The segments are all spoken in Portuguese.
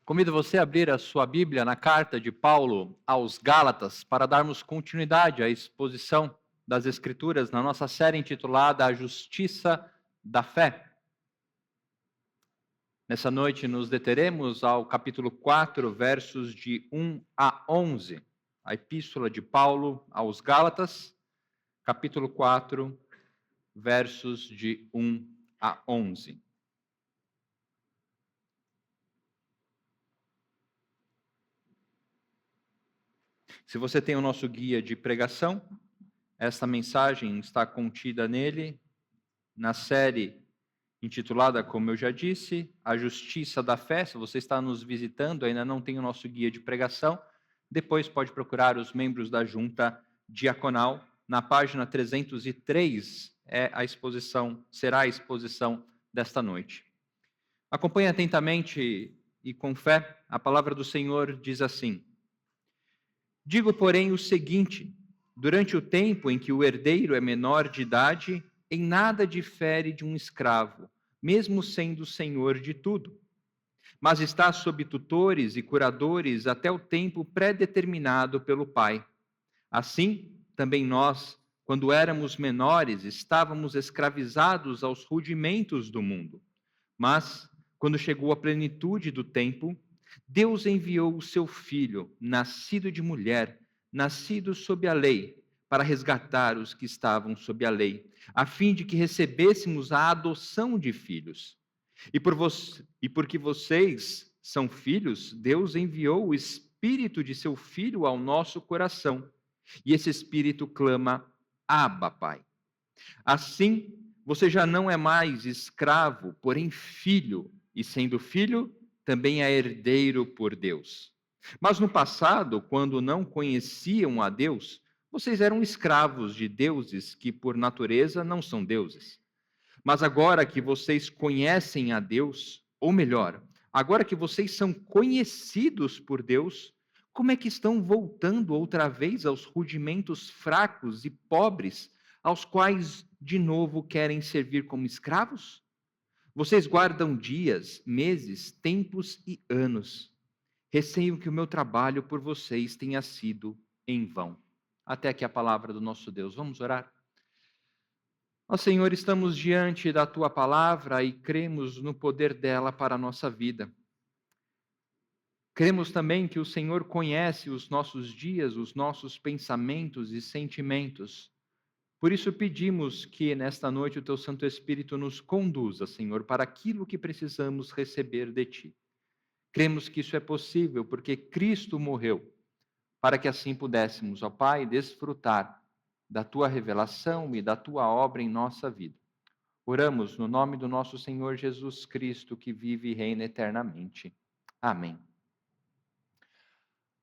Convido você a abrir a sua Bíblia na carta de Paulo aos Gálatas para darmos continuidade à exposição das Escrituras na nossa série intitulada A Justiça da Fé. Nessa noite nos deteremos ao capítulo 4, versos de 1 a 11. A Epístola de Paulo aos Gálatas, capítulo 4, versos de 1 a 11. Se você tem o nosso guia de pregação, esta mensagem está contida nele, na série intitulada, como eu já disse, A Justiça da Fé. Se você está nos visitando, ainda não tem o nosso guia de pregação, depois pode procurar os membros da junta diaconal. Na página 303 será a exposição desta noite. Acompanhe atentamente e com fé, a palavra do Senhor diz assim: Digo, porém, o seguinte: durante o tempo em que o herdeiro é menor de idade, em nada difere de um escravo, mesmo sendo senhor de tudo. Mas está sob tutores e curadores até o tempo pré-determinado pelo Pai. Assim, também nós, quando éramos menores, estávamos escravizados aos rudimentos do mundo. Mas, quando chegou a plenitude do tempo, Deus enviou o seu Filho, nascido de mulher, nascido sob a lei, para resgatar os que estavam sob a lei, a fim de que recebêssemos a adoção de filhos. E porque vocês são filhos, Deus enviou o Espírito de seu Filho ao nosso coração. E esse Espírito clama: Abba, Pai. Assim, você já não é mais escravo, porém filho, e sendo filho, também é herdeiro por Deus. Mas no passado, quando não conheciam a Deus, vocês eram escravos de deuses que, por natureza, não são deuses. Mas agora que vocês conhecem a Deus, ou melhor, agora que vocês são conhecidos por Deus, como é que estão voltando outra vez aos rudimentos fracos e pobres, aos quais de novo querem servir como escravos? Vocês guardam dias, meses, tempos e anos. Receio que o meu trabalho por vocês tenha sido em vão. Até aqui a palavra do nosso Deus. Vamos orar? Ó Senhor, estamos diante da Tua palavra e cremos no poder dela para a nossa vida. Cremos também que o Senhor conhece os nossos dias, os nossos pensamentos e sentimentos. Por isso pedimos que nesta noite o Teu Santo Espírito nos conduza, Senhor, para aquilo que precisamos receber de Ti. Cremos que isso é possível porque Cristo morreu, para que assim pudéssemos, ó Pai, desfrutar da Tua revelação e da Tua obra em nossa vida. Oramos no nome do nosso Senhor Jesus Cristo, que vive e reina eternamente. Amém.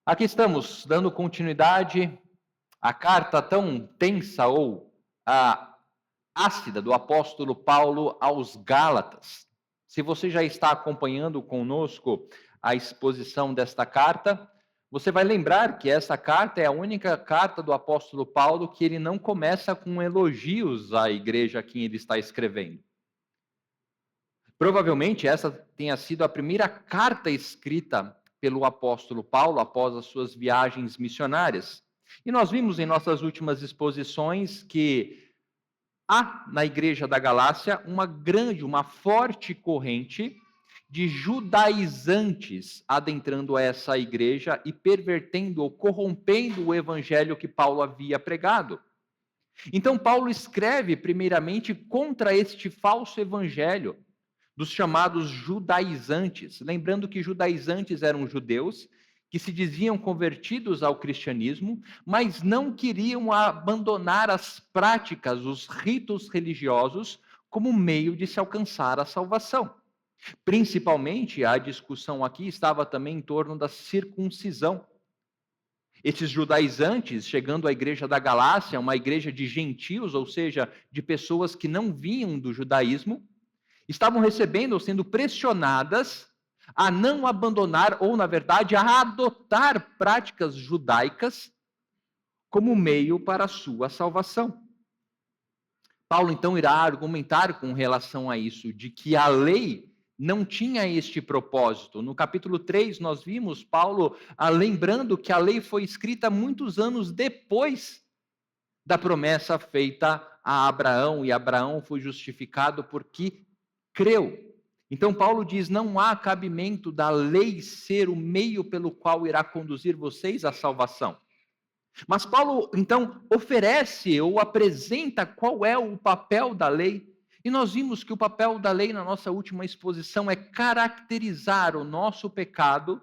Aqui estamos, dando continuidade à carta tão tensa ou ácida do apóstolo Paulo aos Gálatas. Se você já está acompanhando conosco a exposição desta carta, você vai lembrar que essa carta é a única carta do apóstolo Paulo que ele não começa com elogios à igreja a quem ele está escrevendo. Provavelmente essa tenha sido a primeira carta escrita pelo apóstolo Paulo após as suas viagens missionárias. E nós vimos em nossas últimas exposições que há na igreja da Galácia uma forte corrente de judaizantes adentrando essa igreja e pervertendo ou corrompendo o evangelho que Paulo havia pregado. Então Paulo escreve primeiramente contra este falso evangelho dos chamados judaizantes. Lembrando que judaizantes eram judeus que se diziam convertidos ao cristianismo, mas não queriam abandonar as práticas, os ritos religiosos, como meio de se alcançar a salvação. Principalmente, a discussão aqui estava também em torno da circuncisão. Esses judaizantes, chegando à igreja da Galácia, uma igreja de gentios, ou seja, de pessoas que não vinham do judaísmo, estavam recebendo ou sendo pressionadas a não abandonar, ou na verdade, a adotar práticas judaicas como meio para a sua salvação. Paulo então irá argumentar com relação a isso, de que a lei não tinha este propósito. No capítulo 3, nós vimos Paulo lembrando que a lei foi escrita muitos anos depois da promessa feita a Abraão, e Abraão foi justificado porque creu. Então Paulo diz: não há cabimento da lei ser o meio pelo qual irá conduzir vocês à salvação. Mas Paulo então oferece ou apresenta qual é o papel da lei. E nós vimos que o papel da lei na nossa última exposição é caracterizar o nosso pecado,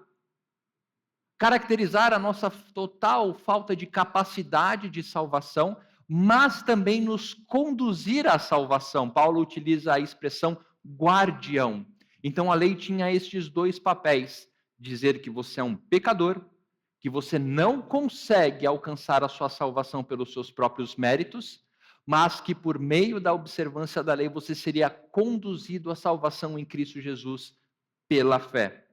caracterizar a nossa total falta de capacidade de salvação, mas também nos conduzir à salvação. Paulo utiliza a expressão guardião. Então a lei tinha estes dois papéis: dizer que você é um pecador, que você não consegue alcançar a sua salvação pelos seus próprios méritos, mas que por meio da observância da lei você seria conduzido à salvação em Cristo Jesus pela fé.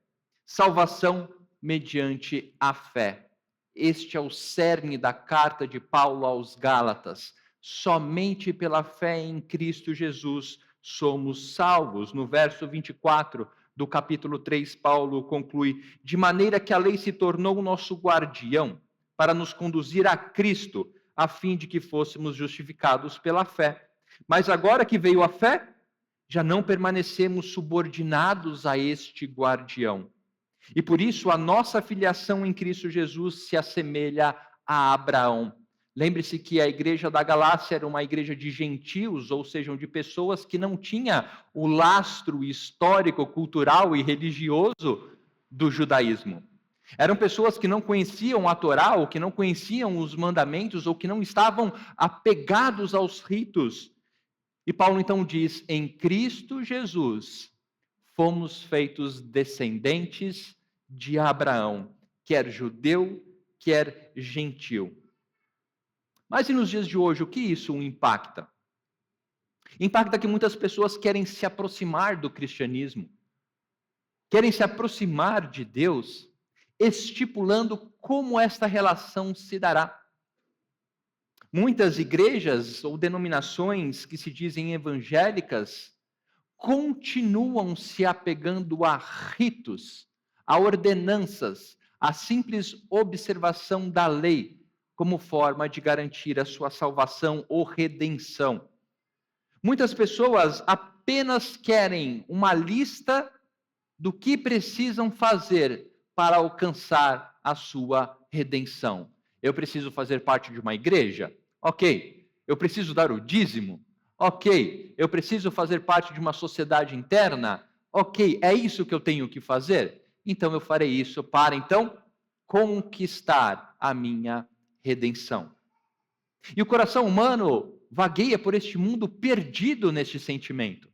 Salvação mediante a fé. Este é o cerne da carta de Paulo aos Gálatas. Somente pela fé em Cristo Jesus somos salvos. No verso 24 do capítulo 3, Paulo conclui: de maneira que a lei se tornou o nosso guardião para nos conduzir a Cristo, a fim de que fôssemos justificados pela fé. Mas agora que veio a fé, já não permanecemos subordinados a este guardião. E por isso a nossa filiação em Cristo Jesus se assemelha a Abraão. Lembre-se que a igreja da Galácia era uma igreja de gentios, ou seja, de pessoas que não tinham o lastro histórico, cultural e religioso do judaísmo. Eram pessoas que não conheciam a Torá, ou que não conheciam os mandamentos, ou que não estavam apegados aos ritos. E Paulo então diz: em Cristo Jesus fomos feitos descendentes de Abraão, quer judeu, quer gentil. Mas e nos dias de hoje, o que isso impacta? Impacta que muitas pessoas querem se aproximar do cristianismo, querem se aproximar de Deus, estipulando como esta relação se dará. Muitas igrejas ou denominações que se dizem evangélicas continuam se apegando a ritos, a ordenanças, a simples observação da lei, como forma de garantir a sua salvação ou redenção. Muitas pessoas apenas querem uma lista do que precisam fazer para alcançar a sua redenção. Eu preciso fazer parte de uma igreja? Ok. Eu preciso dar o dízimo? Ok. Eu preciso fazer parte de uma sociedade interna? Ok. É isso que eu tenho que fazer? Então eu farei isso para, então, conquistar a minha redenção. E o coração humano vagueia por este mundo perdido neste sentimento.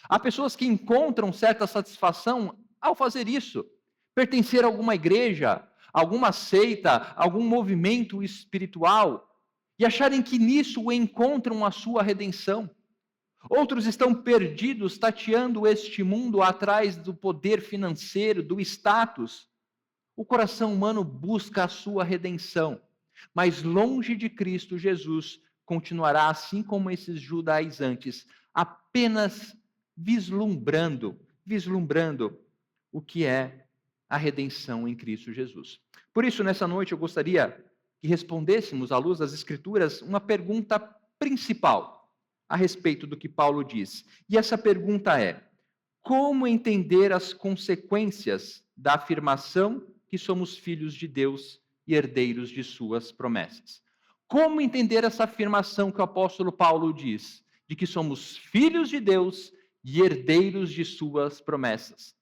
Há pessoas que encontram certa satisfação ao fazer isso, pertencer a alguma igreja, alguma seita, algum movimento espiritual, e acharem que nisso encontram a sua redenção. Outros estão perdidos, tateando este mundo atrás do poder financeiro, do status. O coração humano busca a sua redenção, mas longe de Cristo Jesus continuará assim como esses judaizantes, apenas vislumbrando o que é a redenção em Cristo Jesus. Por isso, nessa noite, eu gostaria que respondêssemos, à luz das Escrituras, uma pergunta principal a respeito do que Paulo diz. E essa pergunta é: como entender as consequências da afirmação que somos filhos de Deus e herdeiros de suas promessas? Como entender essa afirmação que o apóstolo Paulo diz, de que somos filhos de Deus e herdeiros de suas promessas?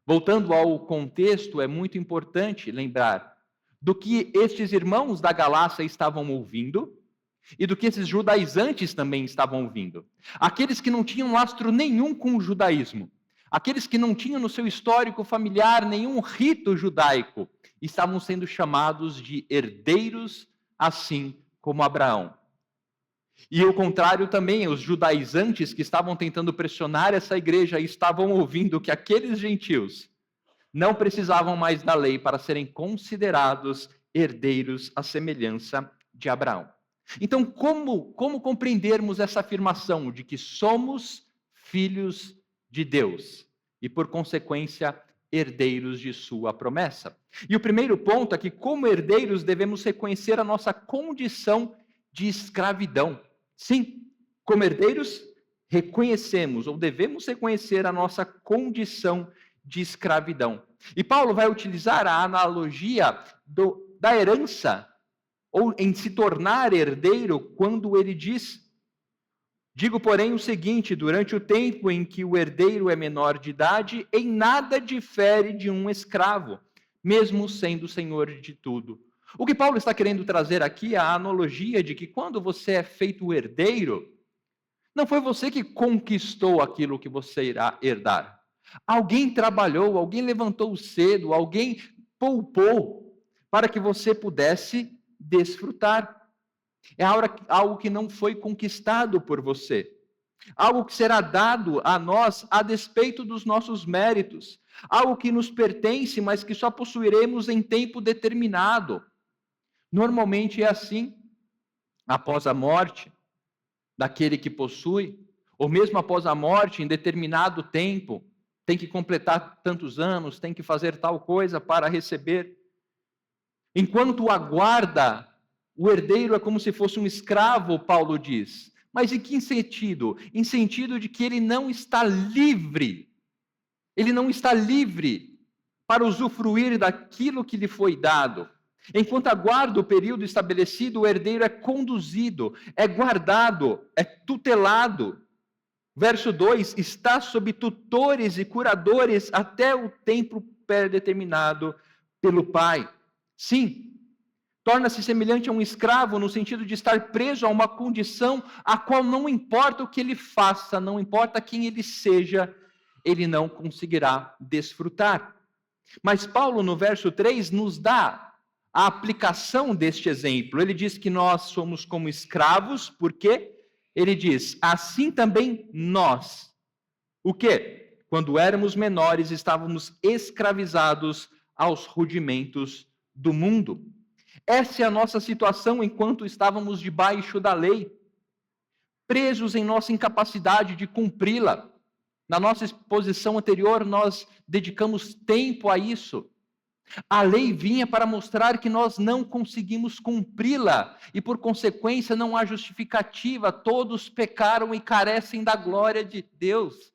Voltando ao contexto, é muito importante lembrar do que estes irmãos da Galácia estavam ouvindo e do que esses judaizantes também estavam ouvindo. Aqueles que não tinham lastro nenhum com o judaísmo, aqueles que não tinham no seu histórico familiar nenhum rito judaico, estavam sendo chamados de herdeiros, assim como Abraão. E o contrário também, os judaizantes que estavam tentando pressionar essa igreja estavam ouvindo que aqueles gentios não precisavam mais da lei para serem considerados herdeiros à semelhança de Abraão. Então, como compreendermos essa afirmação de que somos filhos de Deus e, por consequência, herdeiros de sua promessa. E o primeiro ponto é que, como herdeiros, devemos reconhecer a nossa condição de escravidão. Sim, como herdeiros, reconhecemos ou devemos reconhecer a nossa condição de escravidão. E Paulo vai utilizar a analogia da herança, ou em se tornar herdeiro, quando ele diz: digo, porém, o seguinte: durante o tempo em que o herdeiro é menor de idade, em nada difere de um escravo, mesmo sendo senhor de tudo. O que Paulo está querendo trazer aqui é a analogia de que quando você é feito herdeiro, não foi você que conquistou aquilo que você irá herdar. Alguém trabalhou, alguém levantou cedo, alguém poupou para que você pudesse desfrutar. É algo que não foi conquistado por você. Algo que será dado a nós a despeito dos nossos méritos. Algo que nos pertence, mas que só possuiremos em tempo determinado. Normalmente é assim, após a morte daquele que possui, ou mesmo após a morte, em determinado tempo, tem que completar tantos anos, tem que fazer tal coisa para receber. Enquanto aguarda, o herdeiro é como se fosse um escravo, Paulo diz. Mas em que sentido? Em sentido de que ele não está livre. Ele não está livre para usufruir daquilo que lhe foi dado. Enquanto aguarda o período estabelecido, o herdeiro é conduzido, é guardado, é tutelado. Verso 2: está sob tutores e curadores até o tempo pré-determinado pelo pai. Sim, torna-se semelhante a um escravo no sentido de estar preso a uma condição a qual não importa o que ele faça, não importa quem ele seja, ele não conseguirá desfrutar. Mas Paulo, no verso 3, nos dá a aplicação deste exemplo. Ele diz que nós somos como escravos, porque ele diz: assim também nós. O quê? Quando éramos menores, estávamos escravizados aos rudimentos do mundo. Essa é a nossa situação enquanto estávamos debaixo da lei, presos em nossa incapacidade de cumpri-la. Na nossa exposição anterior, nós dedicamos tempo a isso. A lei vinha para mostrar que nós não conseguimos cumpri-la e, por consequência, não há justificativa. Todos pecaram e carecem da glória de Deus.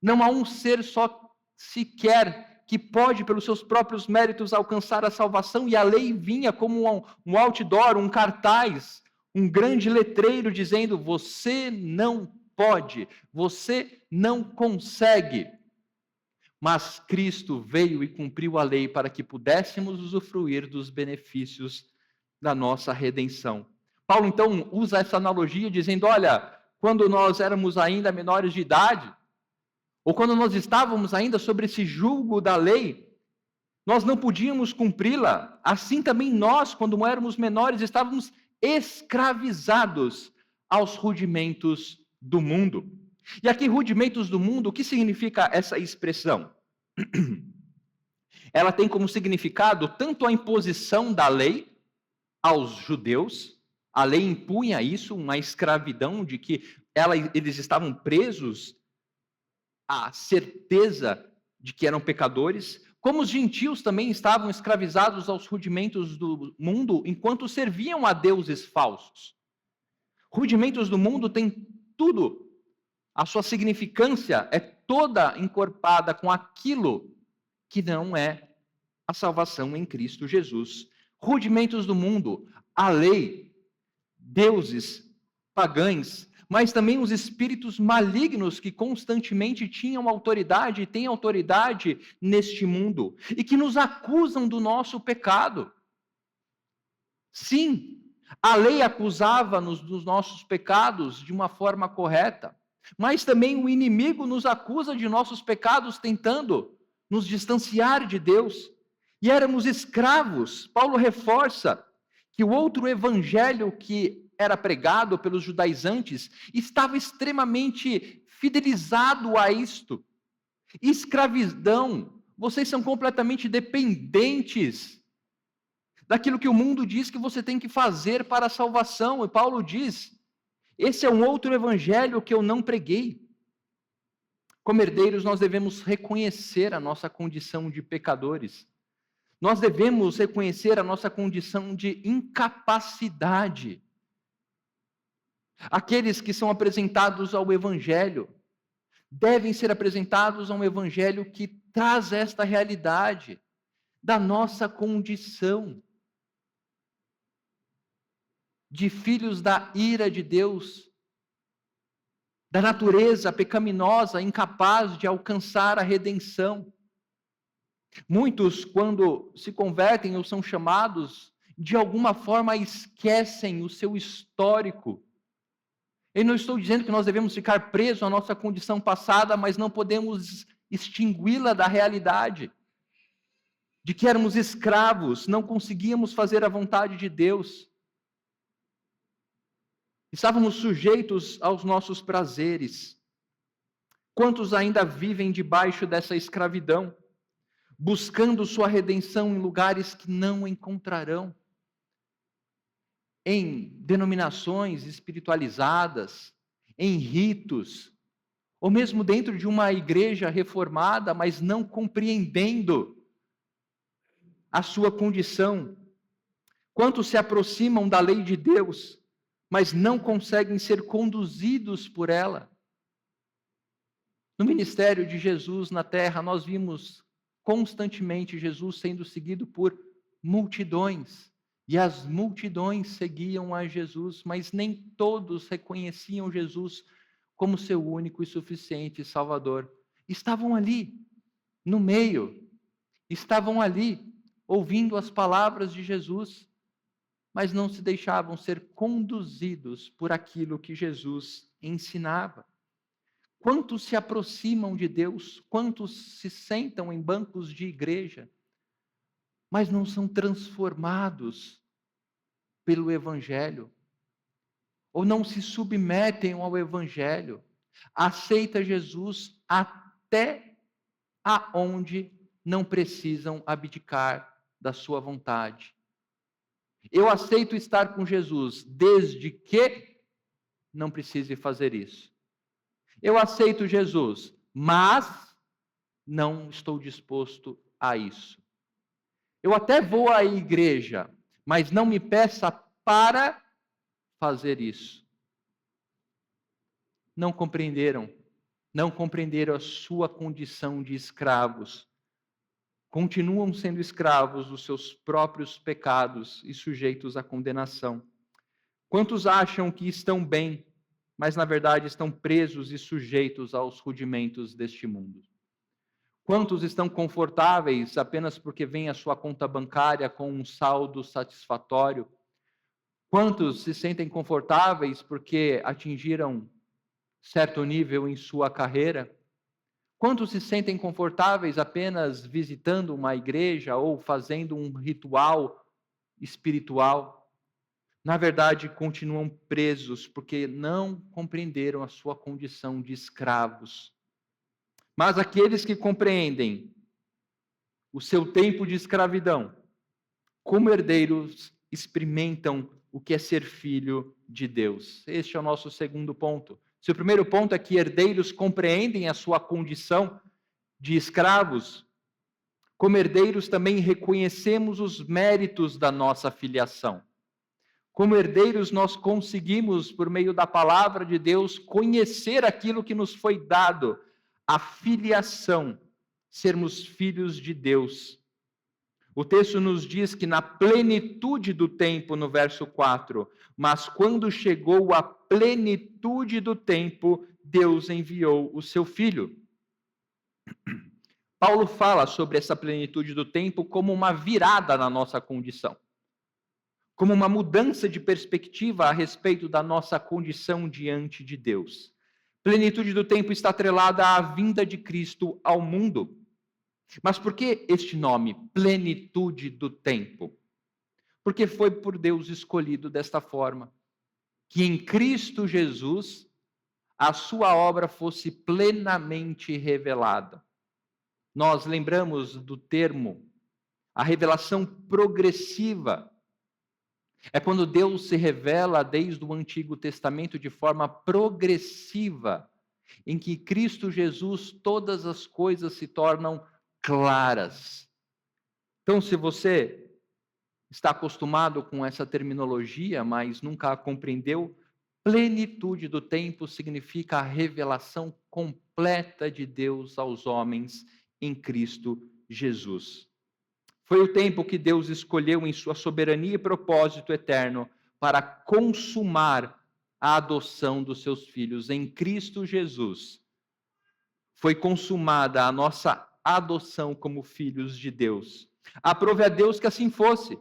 Não há um ser só sequer que pode, pelos seus próprios méritos, alcançar a salvação, e a lei vinha como um outdoor, um cartaz, um grande letreiro dizendo: você não pode, você não consegue. Mas Cristo veio e cumpriu a lei para que pudéssemos usufruir dos benefícios da nossa redenção. Paulo, então, usa essa analogia dizendo: olha, quando nós éramos ainda menores de idade, ou quando nós estávamos ainda sobre esse jugo da lei, nós não podíamos cumpri-la. Assim também nós, quando éramos menores, estávamos escravizados aos rudimentos do mundo. E aqui, rudimentos do mundo, o que significa essa expressão? Ela tem como significado tanto a imposição da lei aos judeus, a lei impunha isso, uma escravidão de que eles estavam presos à certeza de que eram pecadores, como os gentios também estavam escravizados aos rudimentos do mundo enquanto serviam a deuses falsos. Rudimentos do mundo tem tudo. A sua significância é toda encorpada com aquilo que não é a salvação em Cristo Jesus. Rudimentos do mundo, a lei, deuses pagãos, mas também os espíritos malignos que constantemente tinham autoridade e têm autoridade neste mundo e que nos acusam do nosso pecado. Sim, a lei acusava-nos dos nossos pecados de uma forma correta. Mas também o inimigo nos acusa de nossos pecados, tentando nos distanciar de Deus. E éramos escravos. Paulo reforça que o outro evangelho que era pregado pelos judaizantes estava extremamente fidelizado a isto. Escravidão. Vocês são completamente dependentes daquilo que o mundo diz que você tem que fazer para a salvação. E Paulo diz: esse é um outro evangelho que eu não preguei. Como herdeiros, nós devemos reconhecer a nossa condição de pecadores. Nós devemos reconhecer a nossa condição de incapacidade. Aqueles que são apresentados ao Evangelho devem ser apresentados a um Evangelho que traz esta realidade da nossa condição de filhos da ira de Deus, da natureza pecaminosa, incapaz de alcançar a redenção. Muitos, quando se convertem ou são chamados, de alguma forma esquecem o seu histórico. Eu não estou dizendo que nós devemos ficar presos à nossa condição passada, mas não podemos extingui-la da realidade de que éramos escravos, não conseguíamos fazer a vontade de Deus. Estávamos sujeitos aos nossos prazeres. Quantos ainda vivem debaixo dessa escravidão, buscando sua redenção em lugares que não encontrarão? Em denominações espiritualizadas, em ritos, ou mesmo dentro de uma igreja reformada, mas não compreendendo a sua condição. Quantos se aproximam da lei de Deus, mas não conseguem ser conduzidos por ela? No ministério de Jesus na terra, nós vimos constantemente Jesus sendo seguido por multidões. E as multidões seguiam a Jesus, mas nem todos reconheciam Jesus como seu único e suficiente Salvador. Estavam ali, no meio, estavam ali, ouvindo as palavras de Jesus, mas não se deixavam ser conduzidos por aquilo que Jesus ensinava. Quantos se aproximam de Deus, quantos se sentam em bancos de igreja, mas não são transformados pelo Evangelho, ou não se submetem ao Evangelho, aceita Jesus até aonde não precisam abdicar da sua vontade. Eu aceito estar com Jesus, desde que não precise fazer isso. Eu aceito Jesus, mas não estou disposto a isso. Eu até vou à igreja, mas não me peça para fazer isso. Não compreenderam a sua condição de escravos. Continuam sendo escravos dos seus próprios pecados e sujeitos à condenação. Quantos acham que estão bem, mas na verdade estão presos e sujeitos aos rudimentos deste mundo? Quantos estão confortáveis apenas porque vem a sua conta bancária com um saldo satisfatório? Quantos se sentem confortáveis porque atingiram certo nível em sua carreira? Quantos se sentem confortáveis apenas visitando uma igreja ou fazendo um ritual espiritual? Na verdade, continuam presos porque não compreenderam a sua condição de escravos. Mas aqueles que compreendem o seu tempo de escravidão, como herdeiros, experimentam o que é ser filho de Deus. Este é o nosso segundo ponto. Se o primeiro ponto é que herdeiros compreendem a sua condição de escravos, como herdeiros também reconhecemos os méritos da nossa filiação. Como herdeiros, nós conseguimos, por meio da palavra de Deus, conhecer aquilo que nos foi dado, a filiação, sermos filhos de Deus. O texto nos diz que na plenitude do tempo, no verso 4, mas quando chegou a plenitude do tempo, Deus enviou o seu Filho. Paulo fala sobre essa plenitude do tempo como uma virada na nossa condição, como uma mudança de perspectiva a respeito da nossa condição diante de Deus. Plenitude do tempo está atrelada à vinda de Cristo ao mundo. Mas por que este nome, plenitude do tempo? Porque foi por Deus escolhido desta forma, que em Cristo Jesus a sua obra fosse plenamente revelada. Nós lembramos do termo, a revelação progressiva. É quando Deus se revela desde o Antigo Testamento de forma progressiva. em que Cristo Jesus todas as coisas se tornam claras. Então, se você está acostumado com essa terminologia, mas nunca a compreendeu, plenitude do tempo significa a revelação completa de Deus aos homens em Cristo Jesus. Foi o tempo que Deus escolheu em sua soberania e propósito eterno para consumar a adoção dos seus filhos em Cristo Jesus. Foi consumada a nossa adoção como filhos de Deus. Aprove a Deus que assim fosse.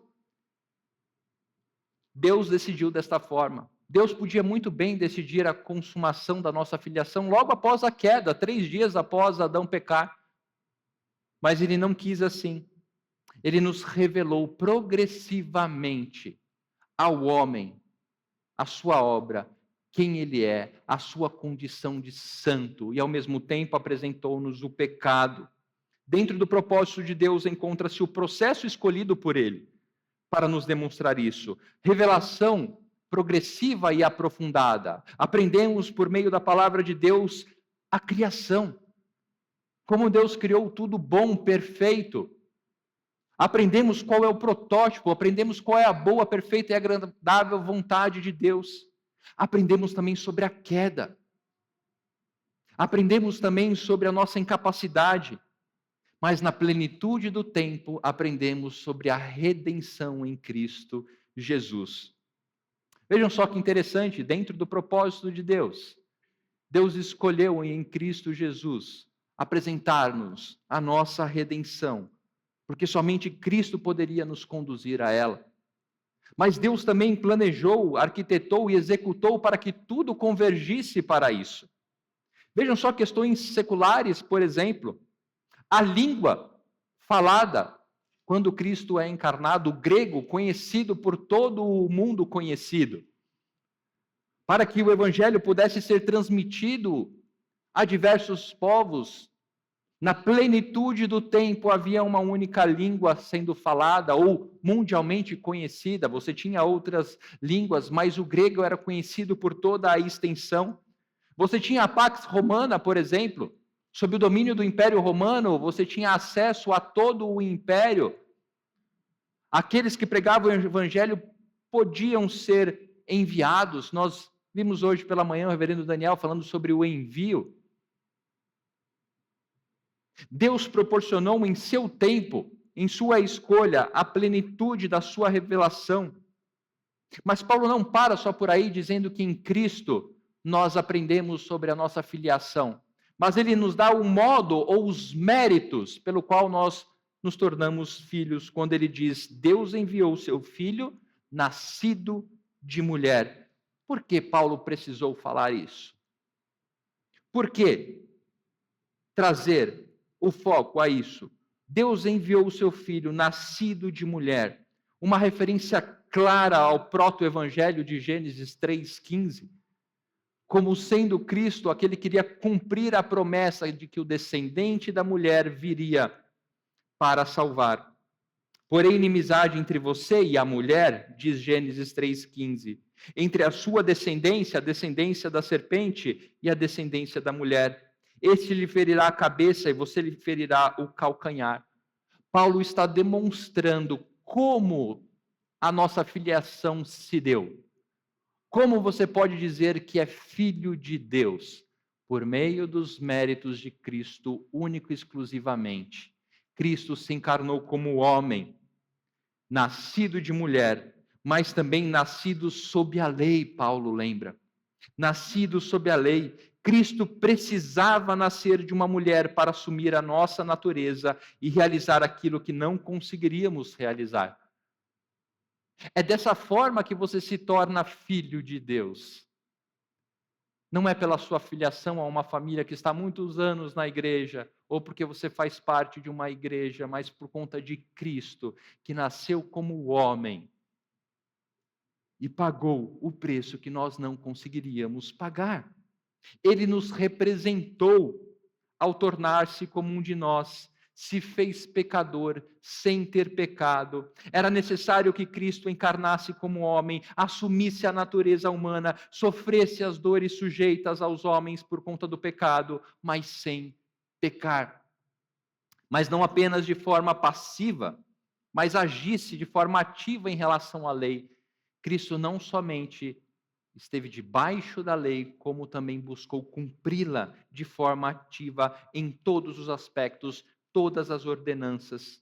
Deus decidiu desta forma. Deus podia muito bem decidir a consumação da nossa filiação logo após a queda, 3 dias após Adão pecar. Mas ele não quis assim. Ele nos revelou progressivamente ao homem a sua obra, quem ele é, a sua condição de santo, e ao mesmo tempo apresentou-nos o pecado. Dentro do propósito de Deus encontra-se o processo escolhido por ele para nos demonstrar isso. Revelação progressiva e aprofundada. Aprendemos por meio da palavra de Deus a criação. Como Deus criou tudo bom, perfeito. Aprendemos qual é o protótipo, aprendemos qual é a boa, perfeita e agradável vontade de Deus. Aprendemos também sobre a queda. Aprendemos também sobre a nossa incapacidade. Mas na plenitude do tempo, aprendemos sobre a redenção em Cristo Jesus. Vejam só que interessante, dentro do propósito de Deus, Deus escolheu em Cristo Jesus apresentar-nos a nossa redenção, porque somente Cristo poderia nos conduzir a ela. Mas Deus também planejou, arquitetou e executou para que tudo convergisse para isso. Vejam só questões seculares, por exemplo. A língua falada, quando Cristo é encarnado, o grego, conhecido por todo o mundo conhecido, para que o evangelho pudesse ser transmitido a diversos povos, na plenitude do tempo havia uma única língua sendo falada ou mundialmente conhecida. Você tinha outras línguas, mas o grego era conhecido por toda a extensão. Você tinha a Pax Romana, por exemplo. Sob o domínio do Império Romano, você tinha acesso a todo o império. Aqueles que pregavam o evangelho podiam ser enviados. Nós vimos hoje pela manhã o reverendo Daniel falando sobre o envio. Deus proporcionou em seu tempo, em sua escolha, a plenitude da sua revelação. Mas Paulo não para só por aí dizendo que em Cristo nós aprendemos sobre a nossa filiação. Mas ele nos dá o modo ou os méritos pelo qual nós nos tornamos filhos, quando ele diz: Deus enviou seu filho, nascido de mulher. Por que Paulo precisou falar isso? Por que trazer o foco a isso? Deus enviou o seu filho, nascido de mulher. Uma referência clara ao proto-evangelho de Gênesis 3,15. Como sendo Cristo aquele que queria cumprir a promessa de que o descendente da mulher viria para salvar. Porém, inimizade entre você e a mulher, diz Gênesis 3,15, entre a sua descendência, a descendência da serpente, e a descendência da mulher. Este lhe ferirá a cabeça e você lhe ferirá o calcanhar. Paulo está demonstrando como a nossa filiação se deu. Como você pode dizer que é filho de Deus? Por meio dos méritos de Cristo, único e exclusivamente. Cristo se encarnou como homem, nascido de mulher, mas também nascido sob a lei, Paulo lembra. Nascido sob a lei, Cristo precisava nascer de uma mulher para assumir a nossa natureza e realizar aquilo que não conseguiríamos realizar. É dessa forma que você se torna filho de Deus. Não é pela sua filiação a uma família que está há muitos anos na igreja, ou porque você faz parte de uma igreja, mas por conta de Cristo, que nasceu como homem e pagou o preço que nós não conseguiríamos pagar. Ele nos representou ao tornar-se como um de nós, se fez pecador sem ter pecado. Era necessário que Cristo encarnasse como homem, assumisse a natureza humana, sofresse as dores sujeitas aos homens por conta do pecado, mas sem pecar. Mas não apenas de forma passiva, mas agisse de forma ativa em relação à lei. Cristo não somente esteve debaixo da lei, como também buscou cumpri-la de forma ativa em todos os aspectos, todas as ordenanças.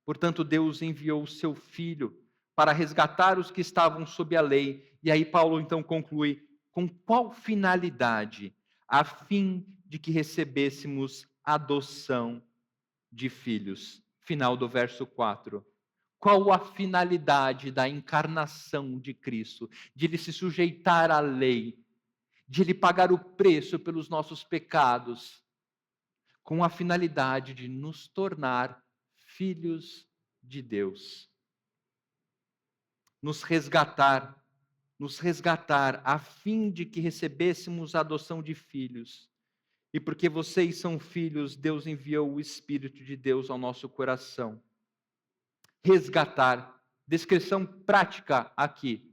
Portanto, Deus enviou o seu Filho para resgatar os que estavam sob a lei. E aí Paulo então conclui, com qual finalidade? A fim de que recebêssemos adoção de filhos. Final do verso 4. Qual a finalidade da encarnação de Cristo? De ele se sujeitar à lei, de ele pagar o preço pelos nossos pecados, com a finalidade de nos tornar filhos de Deus. Nos resgatar, a fim de que recebêssemos a adoção de filhos. E porque vocês são filhos, Deus enviou o Espírito de Deus ao nosso coração. Resgatar, descrição prática aqui,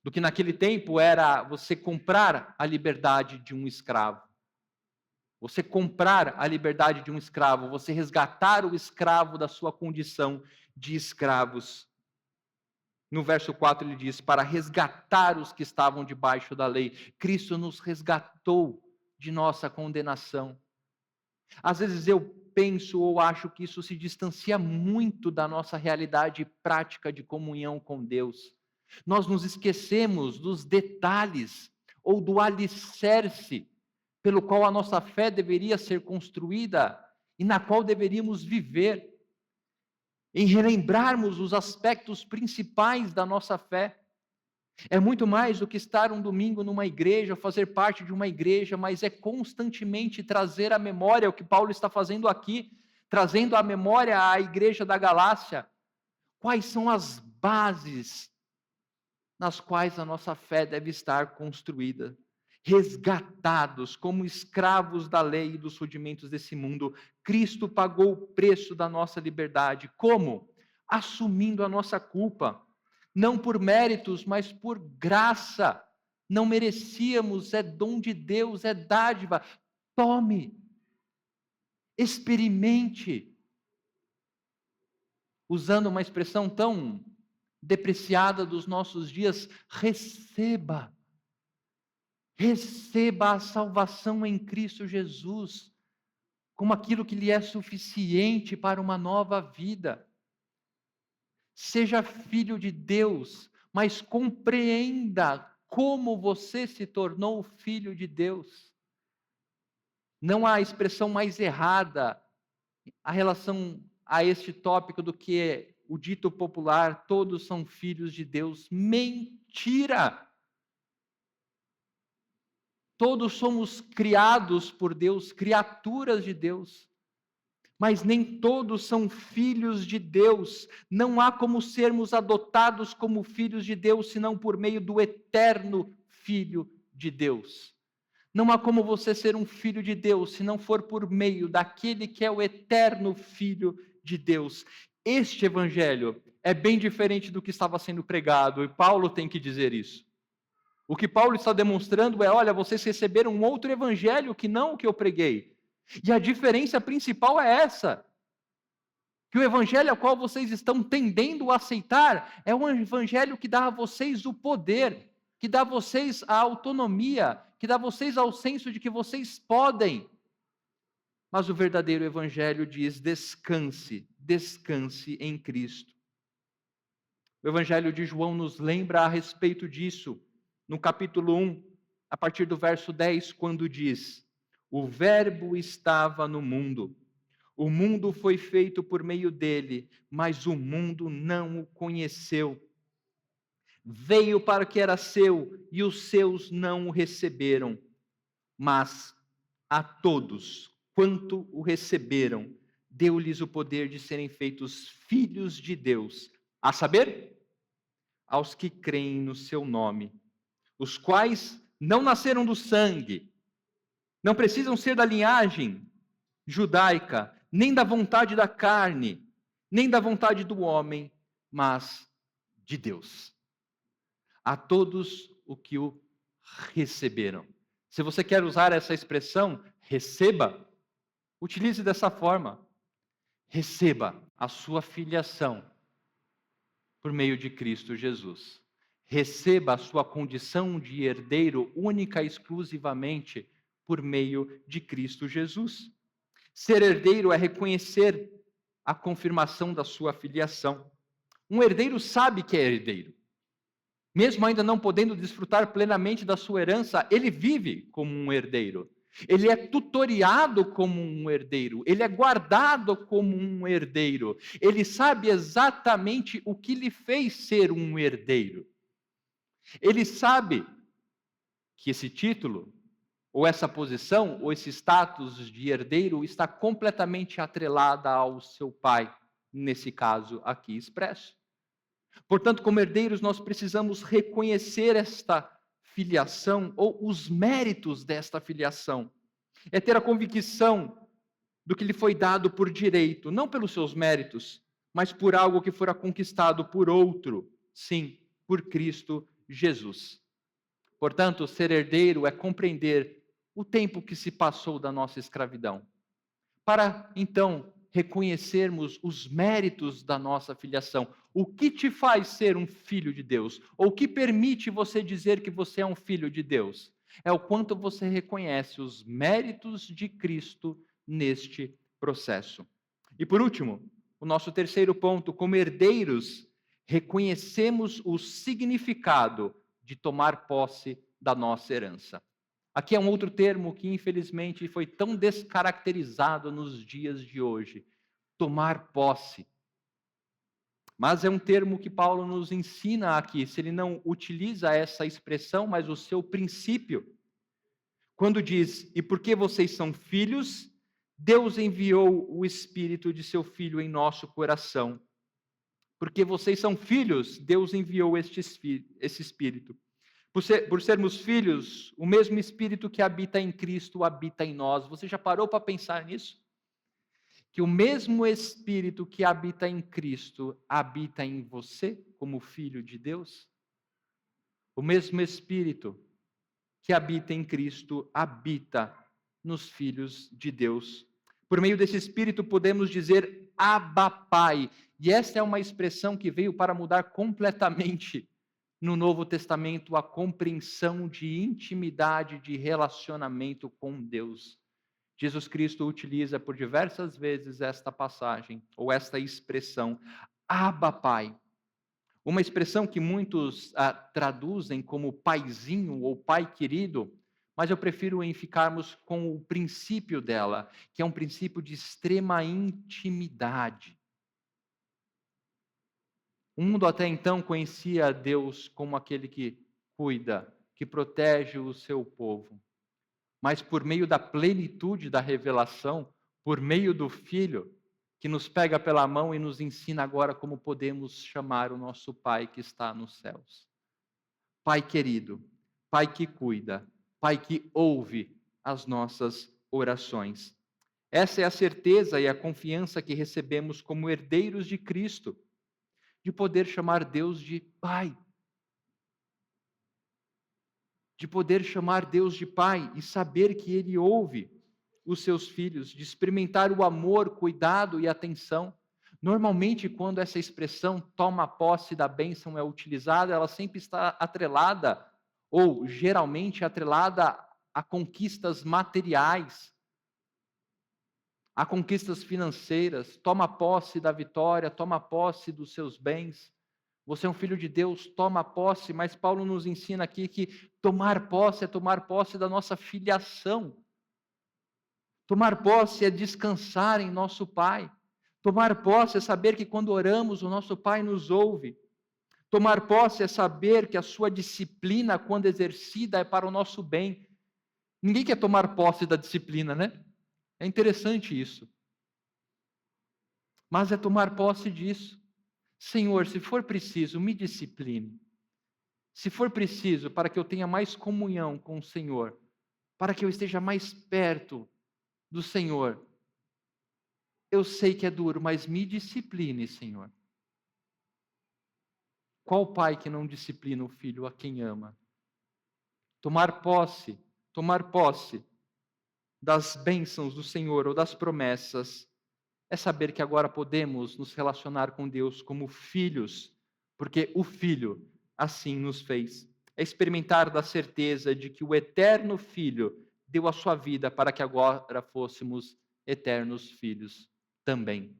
do que naquele tempo era você comprar a liberdade de um escravo. Você comprar a liberdade de um escravo, você resgatar o escravo da sua condição de escravos. No verso 4 ele diz, para resgatar os que estavam debaixo da lei. Cristo nos resgatou de nossa condenação. Às vezes eu penso ou acho que isso se distancia muito da nossa realidade prática de comunhão com Deus. Nós nos esquecemos dos detalhes ou do alicerce pelo qual a nossa fé deveria ser construída e na qual deveríamos viver, em relembrarmos os aspectos principais da nossa fé. É muito mais do que estar um domingo numa igreja, fazer parte de uma igreja, mas é constantemente trazer à memória o que Paulo está fazendo aqui, trazendo à memória a igreja da Galácia. Quais são as bases nas quais a nossa fé deve estar construída? Resgatados como escravos da lei e dos rudimentos desse mundo, Cristo pagou o preço da nossa liberdade. Como? Assumindo a nossa culpa. Não por méritos, mas por graça. Não merecíamos, é dom de Deus, é dádiva. Tome, experimente. Usando uma expressão tão depreciada dos nossos dias, receba. Receba a salvação em Cristo Jesus, como aquilo que lhe é suficiente para uma nova vida. Seja filho de Deus, mas compreenda como você se tornou filho de Deus. Não há expressão mais errada a relação a este tópico do que o dito popular, todos são filhos de Deus. Mentira! Todos somos criados por Deus, criaturas de Deus. Mas nem todos são filhos de Deus. Não há como sermos adotados como filhos de Deus, senão por meio do eterno Filho de Deus. Não há como você ser um filho de Deus, se não for por meio daquele que é o eterno Filho de Deus. Este evangelho é bem diferente do que estava sendo pregado, e Paulo tem que dizer isso. O que Paulo está demonstrando é, olha, vocês receberam um outro evangelho que não o que eu preguei. E a diferença principal é essa, que o evangelho ao qual vocês estão tendendo a aceitar é um evangelho que dá a vocês o poder, que dá a vocês a autonomia, que dá a vocês ao senso de que vocês podem. Mas o verdadeiro evangelho diz, descanse, descanse em Cristo. O evangelho de João nos lembra a respeito disso, no capítulo 1, a partir do verso 10, quando diz, o verbo estava no mundo, o mundo foi feito por meio dele, mas o mundo não o conheceu. Veio para o que era seu, e os seus não o receberam. Mas a todos, quanto o receberam, deu-lhes o poder de serem feitos filhos de Deus, a saber, aos que creem no seu nome, os quais não nasceram do sangue, não precisam ser da linhagem judaica, nem da vontade da carne, nem da vontade do homem, mas de Deus. A todos o que o receberam. Se você quer usar essa expressão, receba, utilize dessa forma. Receba a sua filiação por meio de Cristo Jesus. Receba a sua condição de herdeiro única e exclusivamente por meio de Cristo Jesus. Ser herdeiro é reconhecer a confirmação da sua filiação. Um herdeiro sabe que é herdeiro. Mesmo ainda não podendo desfrutar plenamente da sua herança, ele vive como um herdeiro. Ele é tutoriado como um herdeiro, ele é guardado como um herdeiro. Ele sabe exatamente o que lhe fez ser um herdeiro. Ele sabe que esse título, ou essa posição, ou esse status de herdeiro está completamente atrelada ao seu pai, nesse caso aqui expresso. Portanto, como herdeiros, nós precisamos reconhecer esta filiação ou os méritos desta filiação. É ter a convicção do que lhe foi dado por direito, não pelos seus méritos, mas por algo que fora conquistado por outro, sim, por Cristo Jesus. Portanto, ser herdeiro é compreender o tempo que se passou da nossa escravidão, para então reconhecermos os méritos da nossa filiação. O que te faz ser um filho de Deus? Ou o que permite você dizer que você é um filho de Deus? É o quanto você reconhece os méritos de Cristo neste processo. E por último, o nosso terceiro ponto, como herdeiros, reconhecemos o significado de tomar posse da nossa herança. Aqui é um outro termo que, infelizmente, foi tão descaracterizado nos dias de hoje. Tomar posse. Mas é um termo que Paulo nos ensina aqui, se ele não utiliza essa expressão, mas o seu princípio. Quando diz, e porque vocês são filhos, Deus enviou o Espírito de seu Filho em nosso coração. Porque vocês são filhos, Deus enviou esse Espírito. Por sermos filhos, o mesmo Espírito que habita em Cristo habita em nós. Você já parou para pensar nisso? Que o mesmo Espírito que habita em Cristo habita em você, como filho de Deus? O mesmo Espírito que habita em Cristo habita nos filhos de Deus. Por meio desse Espírito podemos dizer Abba Pai. E essa é uma expressão que veio para mudar completamente no Novo Testamento a compreensão de intimidade, de relacionamento com Deus. Jesus Cristo utiliza por diversas vezes esta passagem, ou esta expressão, Abba Pai. Uma expressão que muitos traduzem como paizinho ou pai querido, mas eu prefiro em ficarmos com o princípio dela, que é um princípio de extrema intimidade. O mundo até então conhecia Deus como aquele que cuida, que protege o seu povo. Mas por meio da plenitude da revelação, por meio do Filho, que nos pega pela mão e nos ensina agora como podemos chamar o nosso Pai que está nos céus. Pai querido, Pai que cuida, Pai que ouve as nossas orações. Essa é a certeza e a confiança que recebemos como herdeiros de Cristo, de poder chamar Deus de Pai. De poder chamar Deus de Pai e saber que Ele ouve os seus filhos, de experimentar o amor, cuidado e atenção. Normalmente, quando essa expressão toma posse da bênção é utilizada, ela sempre está atrelada, ou geralmente atrelada a conquistas materiais, a conquistas financeiras. Toma posse da vitória, toma posse dos seus bens. Você é um filho de Deus, toma posse, mas Paulo nos ensina aqui que tomar posse é tomar posse da nossa filiação. Tomar posse é descansar em nosso Pai. Tomar posse é saber que quando oramos, o nosso Pai nos ouve. Tomar posse é saber que a sua disciplina, quando exercida, é para o nosso bem. Ninguém quer tomar posse da disciplina, né? É interessante isso. Mas é tomar posse disso. Senhor, se for preciso, me discipline. Se for preciso, para que eu tenha mais comunhão com o Senhor, para que eu esteja mais perto do Senhor, eu sei que é duro, mas me discipline, Senhor. Qual pai que não disciplina o filho a quem ama? Tomar posse das bênçãos do Senhor ou das promessas, é saber que agora podemos nos relacionar com Deus como filhos, porque o Filho assim nos fez. É experimentar da certeza de que o eterno Filho deu a sua vida para que agora fôssemos eternos filhos também.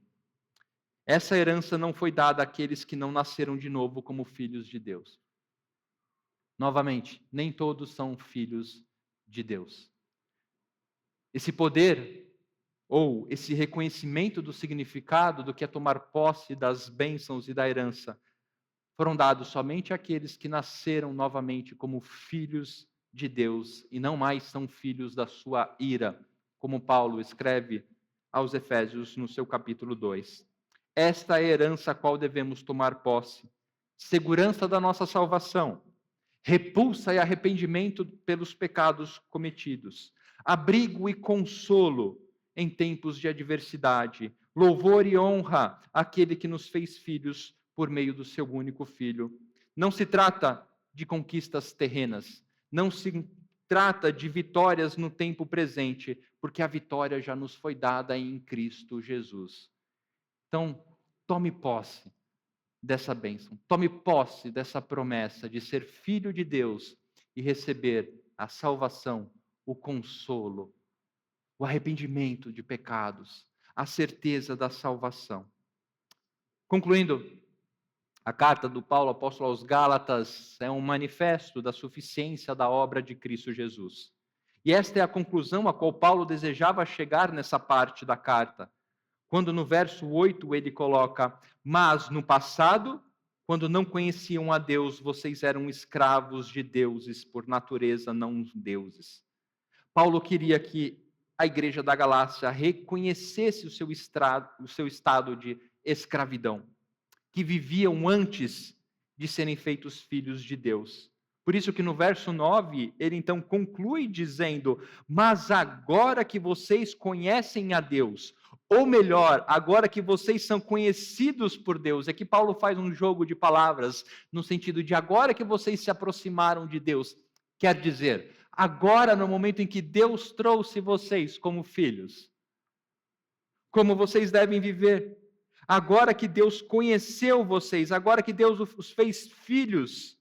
Essa herança não foi dada àqueles que não nasceram de novo como filhos de Deus. Novamente, nem todos são filhos de Deus. Esse poder, ou esse reconhecimento do significado do que é tomar posse das bênçãos e da herança, foram dados somente àqueles que nasceram novamente como filhos de Deus e não mais são filhos da sua ira, como Paulo escreve aos Efésios no seu capítulo 2. Esta é a herança a qual devemos tomar posse, segurança da nossa salvação, repulsa e arrependimento pelos pecados cometidos, abrigo e consolo em tempos de adversidade, louvor e honra àquele que nos fez filhos por meio do seu único filho. Não se trata de conquistas terrenas, não se trata de vitórias no tempo presente, porque a vitória já nos foi dada em Cristo Jesus. Então, tome posse dessa bênção, tome posse dessa promessa de ser filho de Deus e receber a salvação, o consolo, o arrependimento de pecados, a certeza da salvação. Concluindo, a carta do Paulo apóstolo aos Gálatas é um manifesto da suficiência da obra de Cristo Jesus. E esta é a conclusão a qual Paulo desejava chegar nessa parte da carta, quando no verso 8 ele coloca: mas no passado, quando não conheciam a Deus, vocês eram escravos de deuses, por natureza não deuses. Paulo queria que a igreja da Galácia reconhecesse o seu estado de escravidão, que viviam antes de serem feitos filhos de Deus. Por isso que no verso 9, ele então conclui dizendo: mas agora que vocês conhecem a Deus, ou melhor, agora que vocês são conhecidos por Deus, é que Paulo faz um jogo de palavras, no sentido de agora que vocês se aproximaram de Deus, quer dizer, agora no momento em que Deus trouxe vocês como filhos, como vocês devem viver, agora que Deus conheceu vocês, agora que Deus os fez filhos,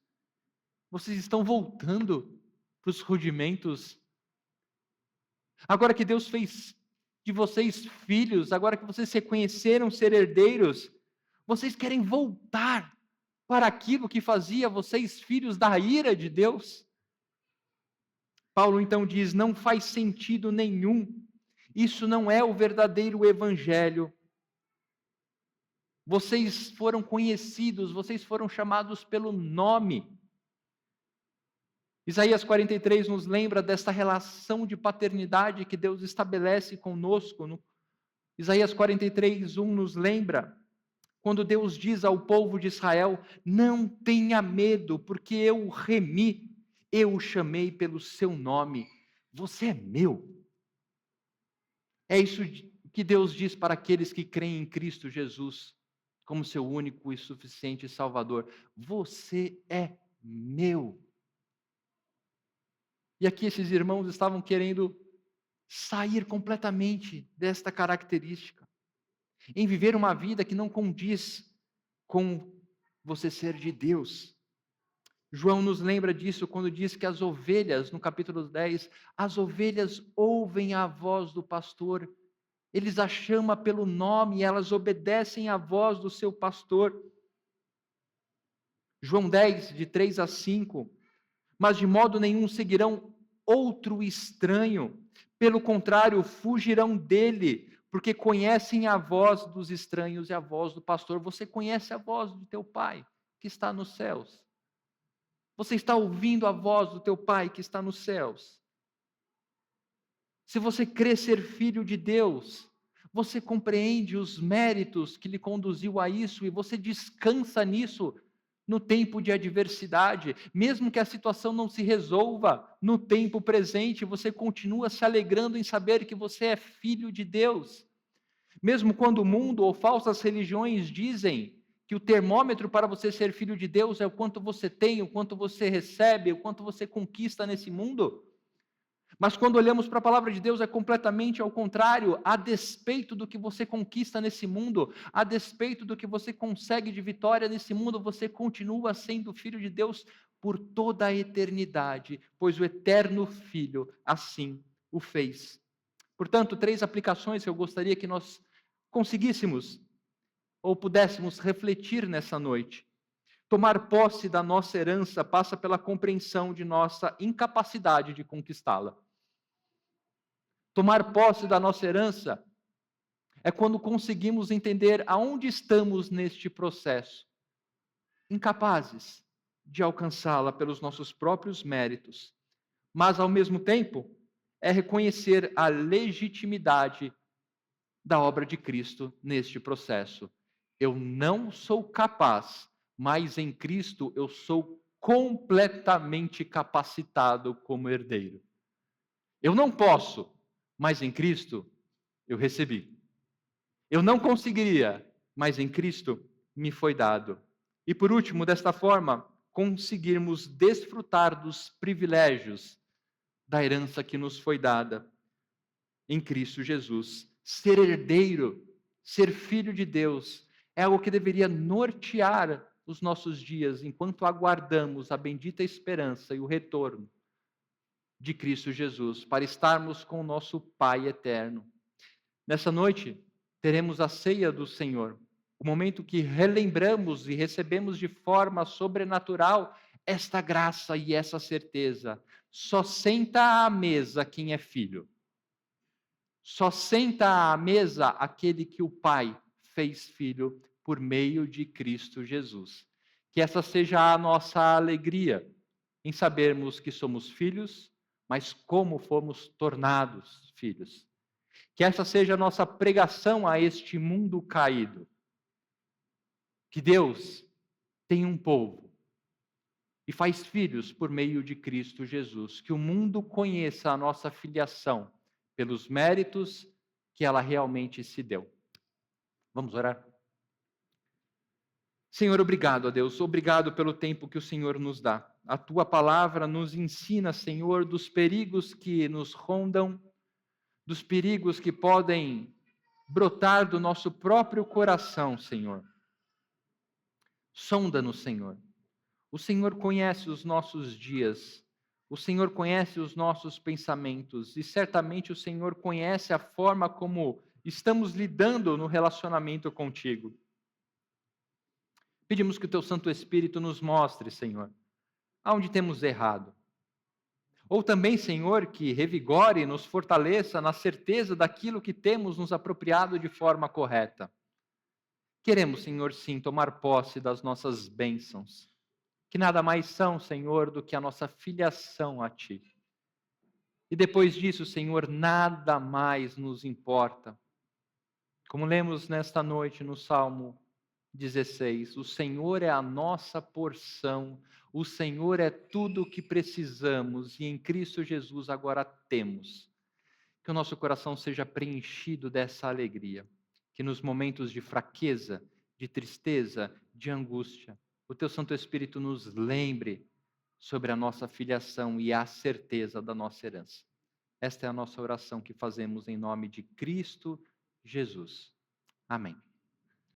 vocês estão voltando para os rudimentos. Agora que Deus fez de vocês filhos, agora que vocês reconheceram ser herdeiros, vocês querem voltar para aquilo que fazia vocês filhos da ira de Deus? Paulo então diz: não faz sentido nenhum, isso não é o verdadeiro evangelho. Vocês foram conhecidos, vocês foram chamados pelo nome. Isaías 43 nos lembra desta relação de paternidade que Deus estabelece conosco. Isaías 43, 1 nos lembra quando Deus diz ao povo de Israel: não tenha medo, porque eu o remi, eu o chamei pelo seu nome, você é meu. É isso que Deus diz para aqueles que creem em Cristo Jesus como seu único e suficiente Salvador: você é meu. E aqui esses irmãos estavam querendo sair completamente desta característica, em viver uma vida que não condiz com você ser de Deus. João nos lembra disso quando diz que as ovelhas, no capítulo 10, as ovelhas ouvem a voz do pastor, eles a chamam pelo nome e elas obedecem à voz do seu pastor. João 10, de 3 a 5, mas de modo nenhum seguirão outro estranho, pelo contrário, fugirão dele, porque conhecem a voz dos estranhos e a voz do pastor. Você conhece a voz do teu pai, que está nos céus. Você está ouvindo a voz do teu pai, que está nos céus. Se você crê ser filho de Deus, você compreende os méritos que lhe conduziu a isso e você descansa nisso no tempo de adversidade. Mesmo que a situação não se resolva no tempo presente, você continua se alegrando em saber que você é filho de Deus. Mesmo quando o mundo ou falsas religiões dizem que o termômetro para você ser filho de Deus é o quanto você tem, o quanto você recebe, o quanto você conquista nesse mundo. Mas quando olhamos para a palavra de Deus é completamente ao contrário, a despeito do que você conquista nesse mundo, a despeito do que você consegue de vitória nesse mundo, você continua sendo filho de Deus por toda a eternidade, pois o eterno Filho assim o fez. Portanto, 3 aplicações que eu gostaria que nós conseguíssemos ou pudéssemos refletir nessa noite. Tomar posse da nossa herança passa pela compreensão de nossa incapacidade de conquistá-la. Tomar posse da nossa herança é quando conseguimos entender aonde estamos neste processo, incapazes de alcançá-la pelos nossos próprios méritos, mas ao mesmo tempo é reconhecer a legitimidade da obra de Cristo neste processo. Eu não sou capaz, mas em Cristo eu sou completamente capacitado como herdeiro. Eu não posso, mas em Cristo eu recebi. Eu não conseguiria, mas em Cristo me foi dado. E por último, desta forma, conseguirmos desfrutar dos privilégios da herança que nos foi dada em Cristo Jesus. Ser herdeiro, ser filho de Deus, é algo que deveria nortear os nossos dias enquanto aguardamos a bendita esperança e o retorno de Cristo Jesus, para estarmos com o nosso Pai eterno. Nessa noite, teremos a ceia do Senhor, o momento que relembramos e recebemos de forma sobrenatural esta graça e essa certeza. Só senta à mesa quem é filho. Só senta à mesa aquele que o Pai fez filho por meio de Cristo Jesus. Que essa seja a nossa alegria em sabermos que somos filhos, mas como fomos tornados filhos. Que essa seja a nossa pregação a este mundo caído. Que Deus tem um povo e faz filhos por meio de Cristo Jesus. Que o mundo conheça a nossa filiação pelos méritos que ela realmente se deu. Vamos orar? Senhor, obrigado a Deus, obrigado pelo tempo que o Senhor nos dá. A tua palavra nos ensina, Senhor, dos perigos que nos rondam, dos perigos que podem brotar do nosso próprio coração, Senhor. Sonda-nos, Senhor. O Senhor conhece os nossos dias, o Senhor conhece os nossos pensamentos e certamente o Senhor conhece a forma como estamos lidando no relacionamento contigo. Pedimos que o teu Santo Espírito nos mostre, Senhor, aonde temos errado. Ou também, Senhor, que revigore e nos fortaleça na certeza daquilo que temos nos apropriado de forma correta. Queremos, Senhor, sim, tomar posse das nossas bênçãos, que nada mais são, Senhor, do que a nossa filiação a Ti. E depois disso, Senhor, nada mais nos importa. Como lemos nesta noite no Salmo 16, o Senhor é a nossa porção, o Senhor é tudo o que precisamos e em Cristo Jesus agora temos. Que o nosso coração seja preenchido dessa alegria, que nos momentos de fraqueza, de tristeza, de angústia, o Teu Santo Espírito nos lembre sobre a nossa filiação e a certeza da nossa herança. Esta é a nossa oração que fazemos em nome de Cristo Jesus. Amém.